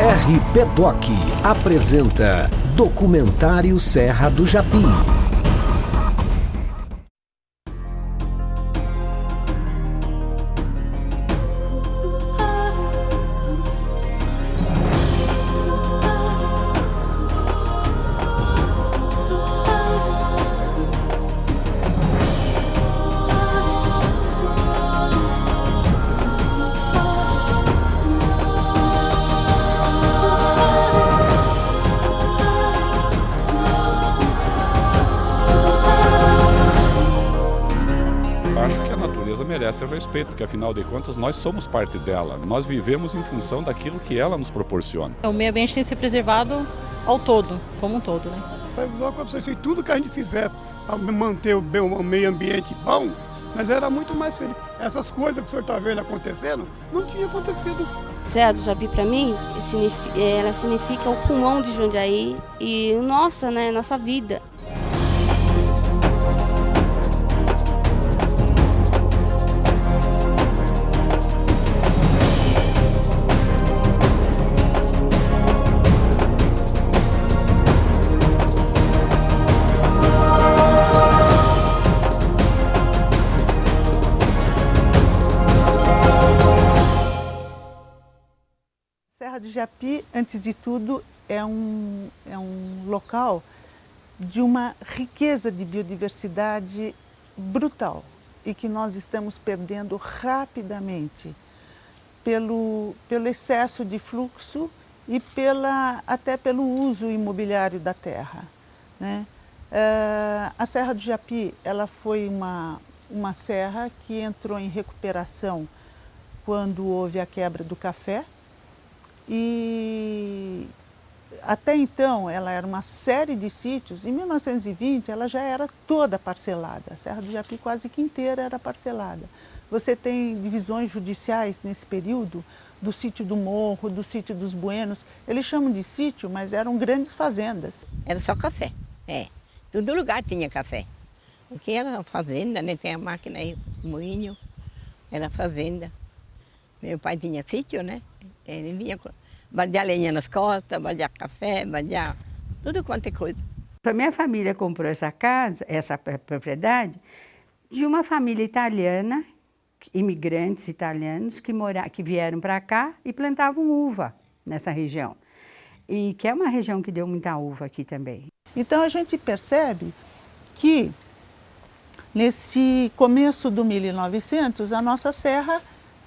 RP-Doc apresenta Documentário Serra do Japi. Merece o respeito, porque afinal de contas nós somos parte dela, nós vivemos em função daquilo que ela nos proporciona. O meio ambiente tem que ser preservado ao todo, como um todo, né? Tudo que a gente fizer para manter o meio ambiente bom, mas era muito mais feliz. Essas coisas que o senhor está vendo acontecendo, não tinha acontecido. Serra do Japi, para mim, ela significa o pulmão de Jundiaí e nossa vida. Serra do Japi, antes de tudo, é um local de uma riqueza de biodiversidade brutal e que nós estamos perdendo rapidamente pelo excesso de fluxo e até pelo uso imobiliário da terra, né? A Serra do Japi, ela foi uma serra que entrou em recuperação quando houve a quebra do café. E até então ela era uma série de sítios. Em 1920 ela já era toda parcelada. A Serra do Japi quase que inteira era parcelada. Você tem divisões judiciais nesse período, do sítio do Morro, do sítio dos Buenos. Eles chamam de sítio, mas eram grandes fazendas. Era só café, Todo lugar tinha café. Aqui era fazenda, né? Tem a máquina aí, moinho, era fazenda. Meu pai tinha sítio, né? Ele vinha baldear lenha nas costas, baldear café, baldear tudo quanto é coisa. A minha família comprou essa casa, essa propriedade, de uma família italiana, imigrantes italianos que vieram para cá e plantavam uva nessa região. E que é uma região que deu muita uva aqui também. Então a gente percebe que nesse começo do 1900, a nossa serra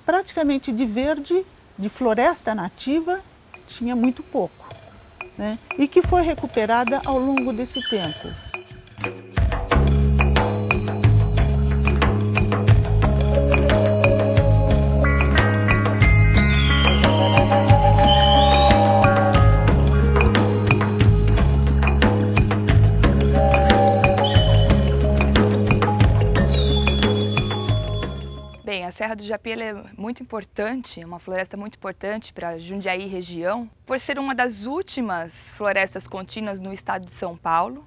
praticamente de verde, de floresta nativa, tinha muito pouco, né? E que foi recuperada ao longo desse tempo. Bem, a Serra do Japi é muito importante, uma floresta muito importante para Jundiaí região, por ser uma das últimas florestas contínuas no estado de São Paulo,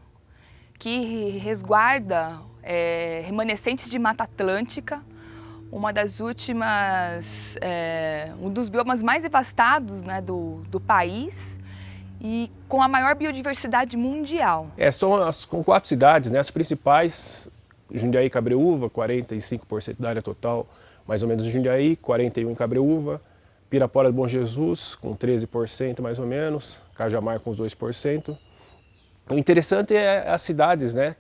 que resguarda remanescentes de Mata Atlântica, uma das últimas, um dos biomas mais devastados, né, do país e com a maior biodiversidade mundial. Com 4 cidades, né, as principais, Jundiaí e Cabreúva, 45% da área total, mais ou menos em Jundiaí, 41% em Cabreúva, Pirapora do Bom Jesus, com 13% mais ou menos, Cajamar com os 2%. O interessante é as cidades, né?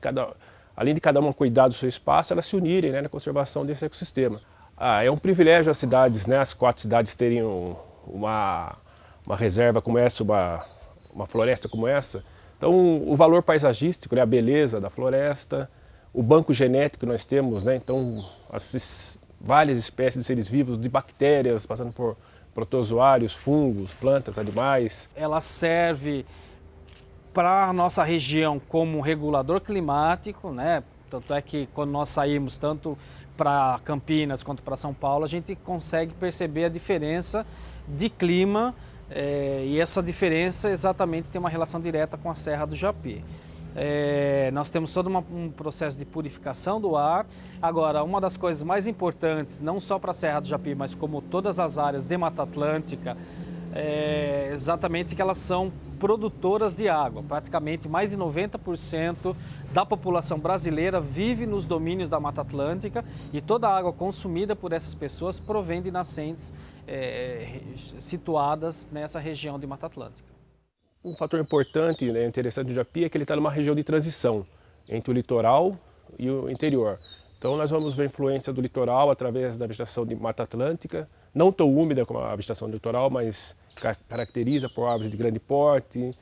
Além de cada uma cuidar do seu espaço, elas se unirem, né, na conservação desse ecossistema. É um privilégio as cidades, né, as 4 cidades terem uma reserva como essa, uma floresta como essa. Então, o valor paisagístico, né, a beleza da floresta, o banco genético que nós temos, né? Então, várias espécies de seres vivos, de bactérias, passando por protozoários, fungos, plantas, animais. Ela serve para a nossa região como regulador climático, né? Tanto é que quando nós saímos tanto para Campinas quanto para São Paulo, a gente consegue perceber a diferença de clima e essa diferença exatamente tem uma relação direta com a Serra do Japi. Nós temos todo um processo de purificação do ar. Agora, uma das coisas mais importantes, não só para a Serra do Japi, mas como todas as áreas de Mata Atlântica, exatamente que elas são produtoras de água. Praticamente mais de 90% da população brasileira vive nos domínios da Mata Atlântica e toda a água consumida por essas pessoas provém de nascentes situadas nessa região de Mata Atlântica. Um fator importante, né, interessante do Japi é que ele está numa região de transição entre o litoral e o interior. Então nós vamos ver a influência do litoral através da vegetação de Mata Atlântica, não tão úmida como a vegetação do litoral, mas caracteriza por árvores de grande porte,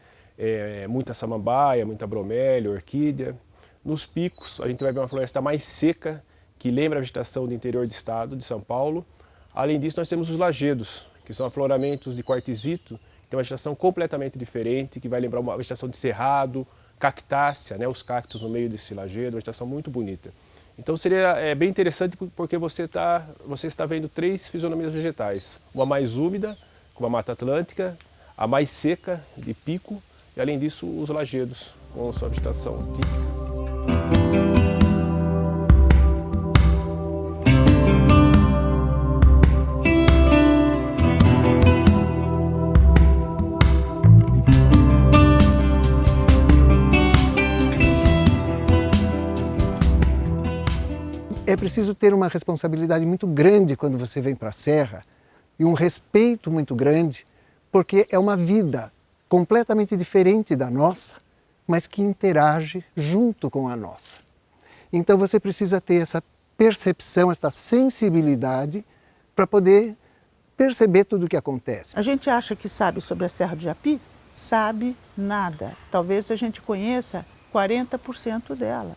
muita samambaia, muita bromélia, orquídea. Nos picos a gente vai ver uma floresta mais seca, que lembra a vegetação do interior do estado de São Paulo. Além disso, nós temos os lajedos, que são afloramentos de quartzito, que tem uma vegetação completamente diferente, que vai lembrar uma vegetação de cerrado, cactácea, né, os cactos no meio desse lajedo, uma vegetação muito bonita. Então seria bem interessante porque você está vendo 3 fisionomias vegetais. Uma mais úmida, como a Mata Atlântica, a mais seca, de pico, e além disso os lajedos, com sua vegetação típica. É preciso ter uma responsabilidade muito grande quando você vem para a Serra e um respeito muito grande, porque é uma vida completamente diferente da nossa, mas que interage junto com a nossa. Então você precisa ter essa percepção, essa sensibilidade para poder perceber tudo o que acontece. A gente acha que sabe sobre a Serra do Japi? Sabe nada. Talvez a gente conheça 40% dela.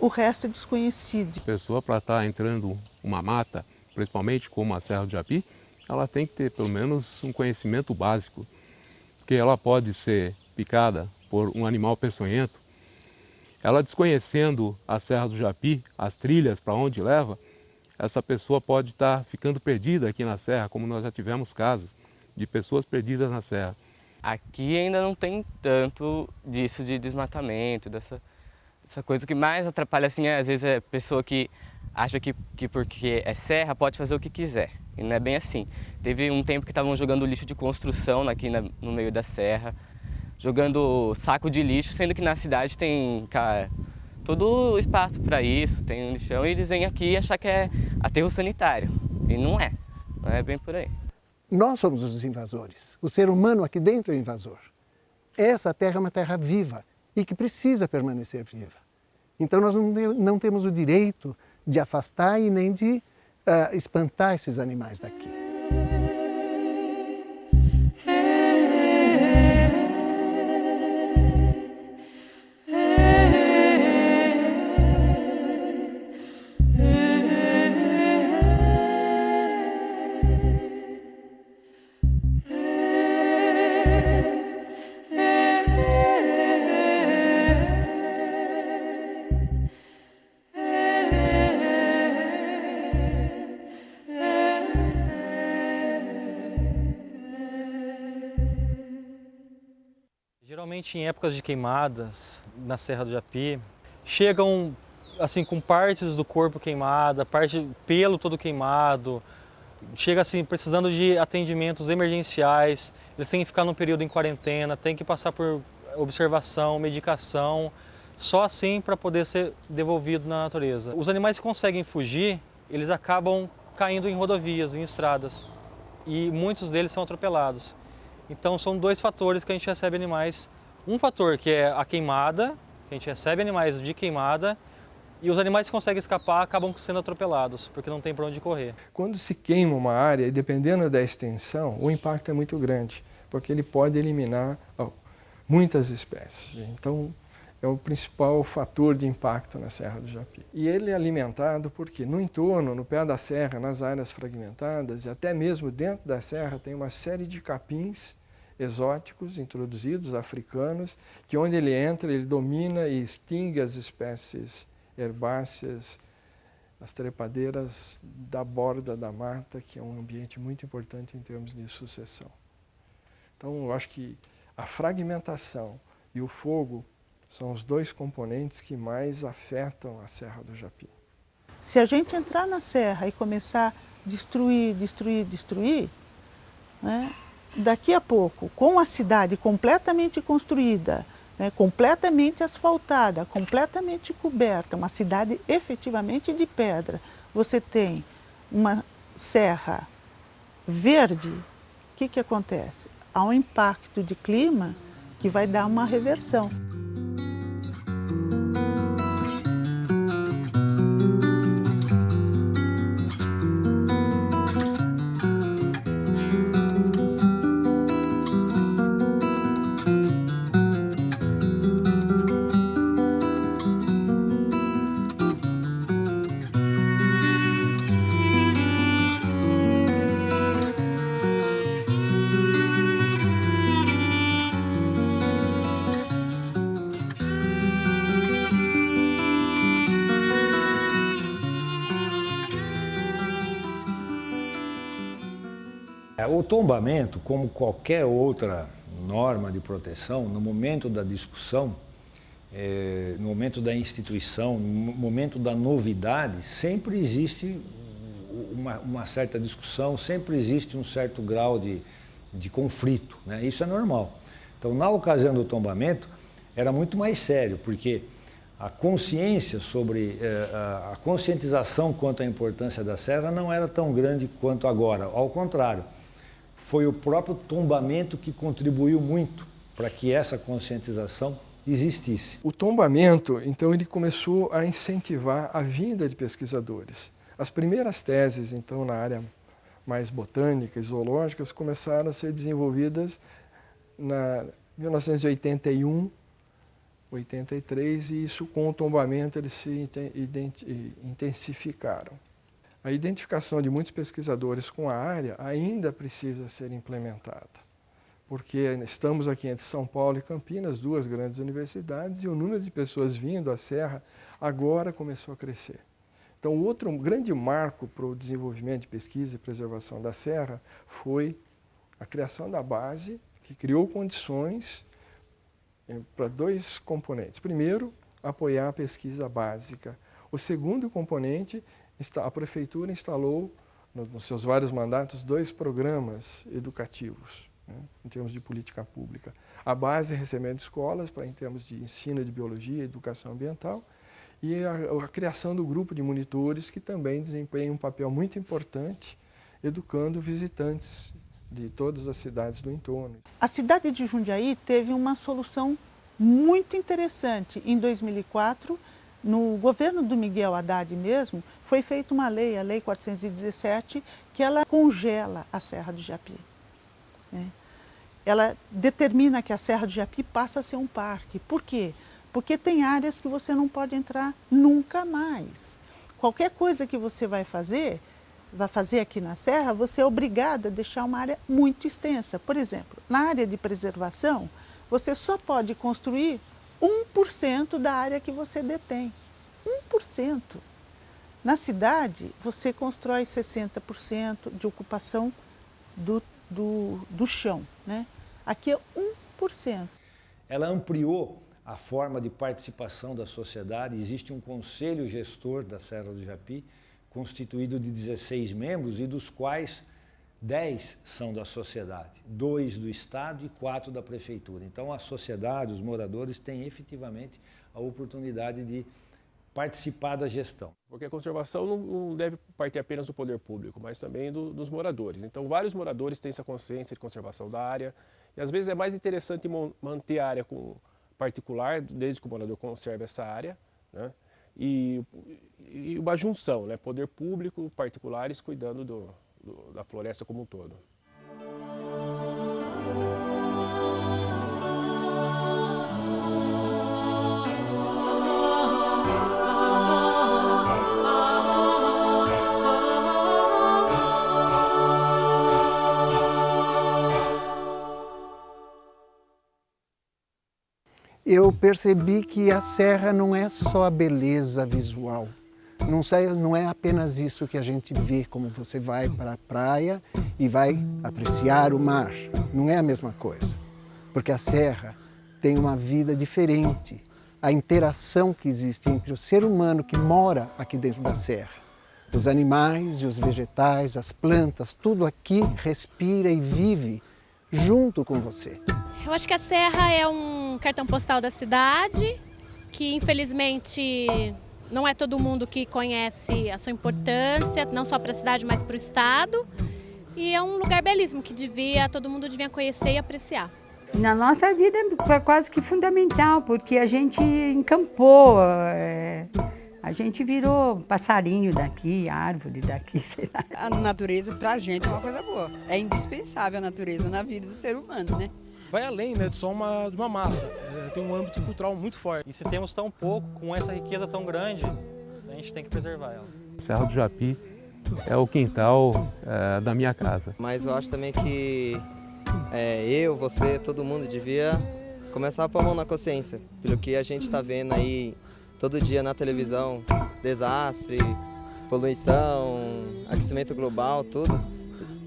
O resto é desconhecido. A pessoa, para estar entrando uma mata, principalmente como a Serra do Japi, ela tem que ter pelo menos um conhecimento básico, porque ela pode ser picada por um animal peçonhento. Ela desconhecendo a Serra do Japi, as trilhas para onde leva, essa pessoa pode estar ficando perdida aqui na Serra, como nós já tivemos casos de pessoas perdidas na Serra. Aqui ainda não tem tanto disso de desmatamento, essa coisa que mais atrapalha, assim, às vezes é a pessoa que acha que porque é serra pode fazer o que quiser. E não é bem assim. Teve um tempo que estavam jogando lixo de construção aqui no meio da serra, jogando saco de lixo, sendo que na cidade tem, cara, todo o espaço para isso, tem um lixão, e eles vêm aqui achar que é aterro sanitário. E não é bem por aí. Nós somos os invasores. O ser humano aqui dentro é o invasor. Essa terra é uma terra viva e que precisa permanecer viva. Então nós não temos o direito de afastar e nem de espantar esses animais daqui. Geralmente em épocas de queimadas na Serra do Japi, chegam assim com partes do corpo queimada, pelo todo queimado, chega assim precisando de atendimentos emergenciais, eles têm que ficar num período em quarentena, têm que passar por observação, medicação, só assim para poder ser devolvido na natureza. Os animais que conseguem fugir, eles acabam caindo em rodovias, em estradas, e muitos deles são atropelados. Então são 2 fatores que a gente recebe animais. Um fator que é a queimada, que a gente recebe animais de queimada, e os animais que conseguem escapar acabam sendo atropelados, porque não tem para onde correr. Quando se queima uma área, e dependendo da extensão, o impacto é muito grande, porque ele pode eliminar muitas espécies. Então é o principal fator de impacto na Serra do Japi. E ele é alimentado porque no entorno, no pé da serra, nas áreas fragmentadas, e até mesmo dentro da serra, tem uma série de capins exóticos, introduzidos, africanos, que onde ele entra, ele domina e extingue as espécies herbáceas, as trepadeiras da borda da mata, que é um ambiente muito importante em termos de sucessão. Então, eu acho que a fragmentação e o fogo são os 2 componentes que mais afetam a Serra do Japi. Se a gente entrar na serra e começar a destruir, né? Daqui a pouco, com a cidade completamente construída, né, completamente asfaltada, completamente coberta, uma cidade efetivamente de pedra, você tem uma serra verde, o que acontece? Há um impacto de clima que vai dar uma reversão. O tombamento, como qualquer outra norma de proteção, no momento da discussão, no momento da instituição, no momento da novidade, sempre existe uma certa discussão, sempre existe um certo grau de conflito, né? Isso é normal. Então, na ocasião do tombamento, era muito mais sério, porque a consciência sobre, a conscientização quanto à importância da serra não era tão grande quanto agora, ao contrário. Foi o próprio tombamento que contribuiu muito para que essa conscientização existisse. O tombamento, então, ele começou a incentivar a vinda de pesquisadores. As primeiras teses, então, na área mais botânica e zoológicas, começaram a ser desenvolvidas na 1981, 83, e isso com o tombamento eles se intensificaram. A identificação de muitos pesquisadores com a área ainda precisa ser implementada, porque estamos aqui entre São Paulo e Campinas, duas grandes universidades, e o número de pessoas vindo à Serra agora começou a crescer. Então, outro grande marco para o desenvolvimento de pesquisa e preservação da Serra foi a criação da base, que criou condições para dois componentes. Primeiro, apoiar a pesquisa básica. O segundo componente, a Prefeitura instalou, nos seus vários mandatos, 2 programas educativos, né, em termos de política pública. A base recebendo escolas, em termos de ensino de biologia e educação ambiental, e a criação do grupo de monitores, que também desempenha um papel muito importante, educando visitantes de todas as cidades do entorno. A cidade de Jundiaí teve uma solução muito interessante. Em 2004, no governo do Miguel Haddad mesmo, foi feita uma lei, a Lei 417, que ela congela a Serra do Japi, né? Ela determina que a Serra do Japi passa a ser um parque. Por quê? Porque tem áreas que você não pode entrar nunca mais. Qualquer coisa que você vai fazer aqui na Serra, você é obrigado a deixar uma área muito extensa. Por exemplo, na área de preservação, você só pode construir 1% da área que você detém. 1%. Na cidade, você constrói 60% de ocupação do chão, né? Aqui é 1%. Ela ampliou a forma de participação da sociedade. Existe um conselho gestor da Serra do Japi, constituído de 16 membros, e dos quais 10 são da sociedade, 2 do Estado e 4 da Prefeitura. Então, a sociedade, os moradores, têm efetivamente a oportunidade de participar da gestão. Porque a conservação não deve partir apenas do poder público, mas também dos moradores. Então, vários moradores têm essa consciência de conservação da área, e às vezes é mais interessante manter a área particular, desde que o morador conserve essa área, né? E uma junção, né? Poder público, particulares, cuidando da floresta como um todo. Eu percebi que a serra não é só a beleza visual. Não é apenas isso que a gente vê, como você vai para a praia e vai apreciar o mar. Não é a mesma coisa, porque a serra tem uma vida diferente. A interação que existe entre o ser humano que mora aqui dentro da serra, Os animais e os vegetais, as plantas, tudo aqui respira e vive junto com você. Eu acho que a Serra é um cartão postal da cidade, que infelizmente não é todo mundo que conhece a sua importância, não só para a cidade, mas para o estado. E é um lugar belíssimo que todo mundo devia conhecer e apreciar. Na nossa vida é quase que fundamental, porque a gente encampou, a gente virou passarinho daqui, árvore daqui, sei lá. A natureza pra gente é uma coisa boa. É indispensável a natureza na vida do ser humano, né? Vai além, né, de só de uma mata. Tem um âmbito cultural muito forte. E se temos tão pouco, com essa riqueza tão grande, a gente tem que preservar ela. Serra do Japi é o quintal da minha casa. Mas eu acho também que eu, você, todo mundo devia começar a pôr a mão na consciência. Pelo que a gente está vendo aí todo dia na televisão, desastre, poluição, aquecimento global, tudo.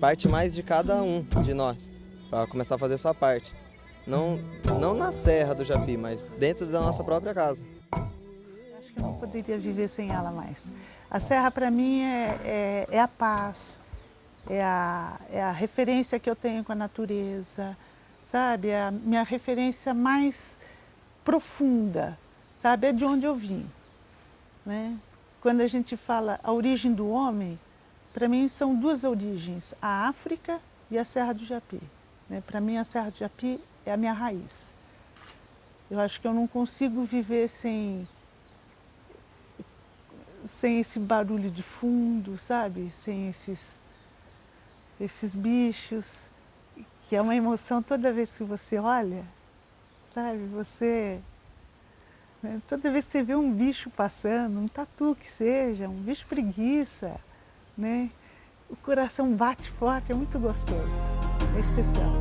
Parte mais de cada um de nós, para começar a fazer a sua parte. Não na Serra do Japi, mas dentro da nossa própria casa. Acho que eu não poderia viver sem ela mais. A Serra, para mim, é a paz, é a referência que eu tenho com a natureza, sabe? É a minha referência mais profunda, sabe? É de onde eu vim, né? Quando a gente fala a origem do homem, para mim são duas origens, a África e a Serra do Japi. Né? Para mim, a Serra do Japi é a minha raiz. Eu acho que eu não consigo viver sem esse barulho de fundo, sabe? Sem esses bichos, que é uma emoção toda vez que você olha, sabe? Toda vez que você vê um bicho passando, um tatu que seja, um bicho preguiça, né? O coração bate forte, é muito gostoso, é especial.